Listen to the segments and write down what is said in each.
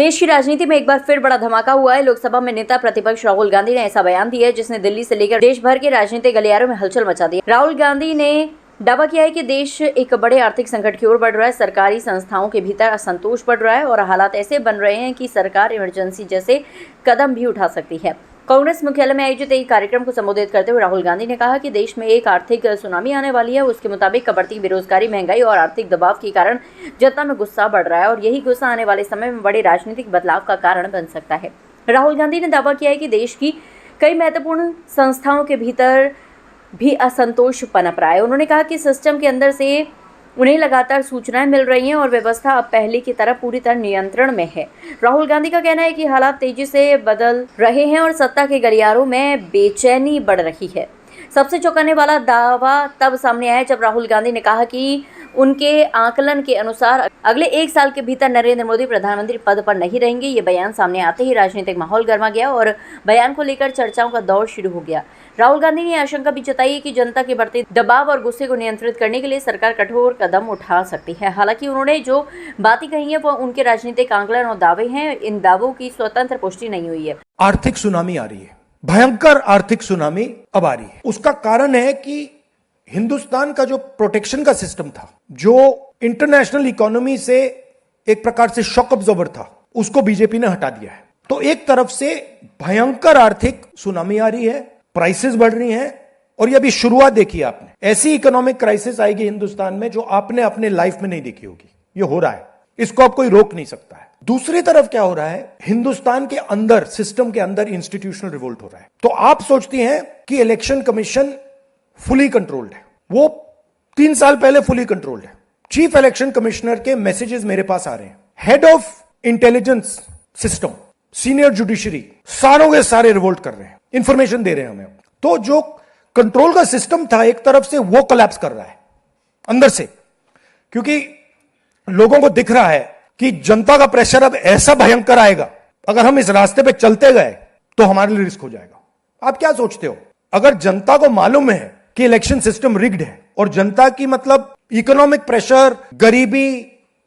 देश की राजनीति में एक बार फिर बड़ा धमाका हुआ है। लोकसभा में नेता प्रतिपक्ष राहुल गांधी ने ऐसा बयान दिया है जिसने दिल्ली से लेकर देश भर के राजनीतिक गलियारों में हलचल मचा दी। राहुल गांधी ने दावा किया है कि देश एक बड़े आर्थिक संकट की ओर बढ़ रहा है। सरकारी संस्थाओं के भीतर असंतोष बढ़ रहा है और हालात ऐसे बन रहे हैं कि सरकार इमरजेंसी जैसे कदम भी उठा सकती है। कांग्रेस मुख्यालय में आयोजित एक कार्यक्रम को संबोधित करते हुए राहुल गांधी ने कहा कि देश में एक आर्थिक सुनामी आने वाली है। उसके मुताबिक बढ़ती बेरोजगारी, महंगाई और आर्थिक दबाव के कारण जनता में गुस्सा बढ़ रहा है और यही गुस्सा आने वाले समय में बड़े राजनीतिक बदलाव का कारण बन सकता है। राहुल गांधी ने दावा किया है कि देश की कई महत्वपूर्ण संस्थाओं के भीतर भी असंतोष पनप रहा है। उन्होंने कहा कि सिस्टम के अंदर से उन्हें लगातार सूचनाएं मिल रही हैं और व्यवस्था अब पहले की तरह पूरी तरह नियंत्रण में है। राहुल गांधी का कहना है कि हालात तेजी से बदल रहे हैं और सत्ता के गलियारों में बेचैनी बढ़ रही है। सबसे चौंकाने वाला दावा तब सामने आया जब राहुल गांधी ने कहा कि उनके आकलन के अनुसार अगले 1 साल के भीतर नरेंद्र मोदी प्रधानमंत्री पद पर नहीं रहेंगे। ये बयान सामने आते ही राजनीतिक माहौल गर्मा गया और बयान को लेकर चर्चाओं का दौर शुरू हो गया। राहुल गांधी ने आशंका भी जताई कि जनता के बढ़ते दबाव और गुस्से को नियंत्रित करने के लिए सरकार कठोर कदम उठा सकती है। हालांकि उन्होंने जो बातें कही हैं वो उनके राजनीतिक आकलन और दावे हैं। इन दावों की स्वतंत्र पुष्टि नहीं हुई है। आर्थिक सुनामी आ रही है, भयंकर आर्थिक सुनामी अब आ रही है। उसका कारण है कि हिंदुस्तान का जो प्रोटेक्शन का सिस्टम था, जो इंटरनेशनल इकोनॉमी से एक प्रकार से शॉक अब्जॉर्बर था, उसको बीजेपी ने हटा दिया है। तो एक तरफ से भयंकर आर्थिक सुनामी आ रही है, प्राइसेस बढ़ रही हैं और ये अभी शुरुआत देखी आपने। ऐसी इकोनॉमिक क्राइसिस आएगी हिंदुस्तान में जो आपने अपने लाइफ में नहीं देखी होगी। ये हो रहा है, इसको अब कोई रोक नहीं सकता है। दूसरी तरफ क्या हो रहा है, हिंदुस्तान के अंदर, सिस्टम के अंदर इंस्टीट्यूशनल रिवोल्ट हो रहा है। तो आप सोचती हैं कि इलेक्शन कमीशन फुली कंट्रोल्ड है। वो 3 साल पहले फुली कंट्रोल्ड है। चीफ इलेक्शन कमिश्नर के मैसेजेस मेरे पास आ रहे हैं। Head of intelligence system, senior judiciary, सारों के सारे रिवोल्ट कर रहे हैं, इंफॉर्मेशन दे रहे हैं हमें। तो जो कंट्रोल का सिस्टम था एक तरफ से, वो कोलैप्स कर रहा है अंदर से, क्योंकि लोगों को दिख रहा है कि जनता का प्रेशर अब ऐसा भयंकर आएगा, अगर हम इस रास्ते पे चलते गए तो हमारे लिए रिस्क हो जाएगा। आप क्या सोचते हो, अगर जनता को मालूम है कि इलेक्शन सिस्टम रिग्ड है और जनता की मतलब इकोनॉमिक प्रेशर, गरीबी,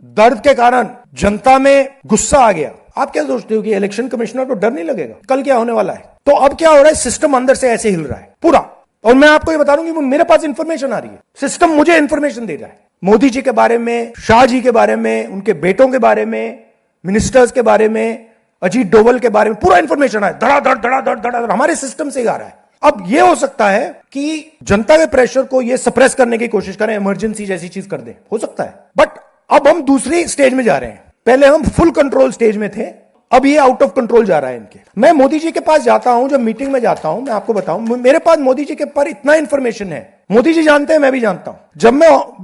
दर्द के कारण जनता में गुस्सा आ गया, आप क्या सोचते हो कि इलेक्शन कमिश्नर को डर नहीं लगेगा कल क्या होने वाला है? तो अब क्या हो रहा है, सिस्टम अंदर से ऐसे हिल रहा है पूरा। और मैं आपको ये बता दूं कि मेरे पास इंफॉर्मेशन आ रही है, सिस्टम मुझे इंफॉर्मेशन दे रहा है मोदी जी के बारे में, शाह जी के बारे में, उनके बेटों के बारे में, मिनिस्टर्स के बारे में, अजीत डोवल के बारे में, पूरा इंफॉर्मेशन है। धड़ाधड़ हमारे सिस्टम से आ रहा है। अब यह हो सकता है कि जनता के प्रेशर को यह सप्रेस करने की कोशिश करें, इमरजेंसी जैसी चीज कर दें, हो सकता है। बट अब हम दूसरी स्टेज में जा रहे हैं। पहले हम फुल कंट्रोल स्टेज में थे, अब ये आउट ऑफ कंट्रोल जा रहा है इनके। मैं मोदी जी के पास जाता हूं, जब मीटिंग में जाता हूं, मैं आपको बताऊं, मेरे पास मोदी जी के पर इतना इंफॉर्मेशन है, मोदी जी जानते हैं, मैं भी जानता हूं।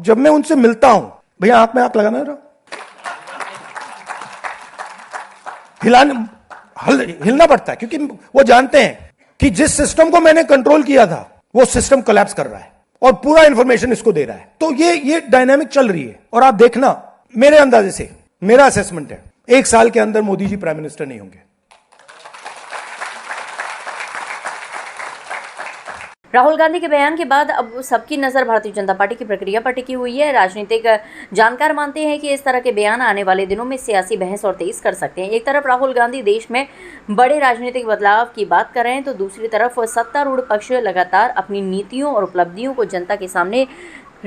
जब मैं उनसे मिलता हूं, भैया आंख में आंख लगाना रहा, हिलना पड़ता है, क्योंकि वो जानते हैं कि जिस सिस्टम को मैंने कंट्रोल किया था वो सिस्टम कोलैप्स कर रहा है और पूरा इंफॉर्मेशन इसको दे रहा है। तो ये डायनामिक चल रही है। और आप देखना, मेरे अंदाजे से, मेरा असेसमेंट है, 1 साल के अंदर मोदी जी प्राइम मिनिस्टर नहीं होंगे। राहुल गांधी के बयान के बाद अब सबकी नज़र भारतीय जनता पार्टी की प्रक्रिया पर टिकी हुई है। राजनीतिक जानकार मानते हैं कि इस तरह के बयान आने वाले दिनों में सियासी बहस और तेज कर सकते हैं। एक तरफ राहुल गांधी देश में बड़े राजनीतिक बदलाव की बात कर रहे हैं तो दूसरी तरफ सत्तारूढ़ पक्ष लगातार अपनी नीतियों और उपलब्धियों को जनता के सामने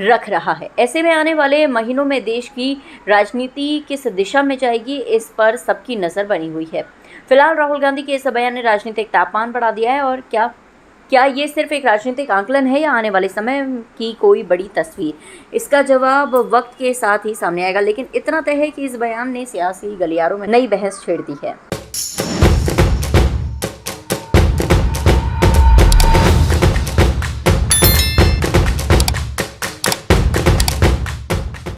रख रहा है। ऐसे में आने वाले महीनों में देश की राजनीति किस दिशा में जाएगी, इस पर सबकी नज़र बनी हुई है। फिलहाल राहुल गांधी के इस बयान ने राजनीतिक तापमान बढ़ा दिया है। और क्या ये सिर्फ एक राजनीतिक आकलन है या आने वाले समय की कोई बड़ी तस्वीर, इसका जवाब वक्त के साथ ही सामने आएगा। लेकिन इतना तय है कि इस बयान ने सियासी गलियारों में नई बहस छेड़ दी है।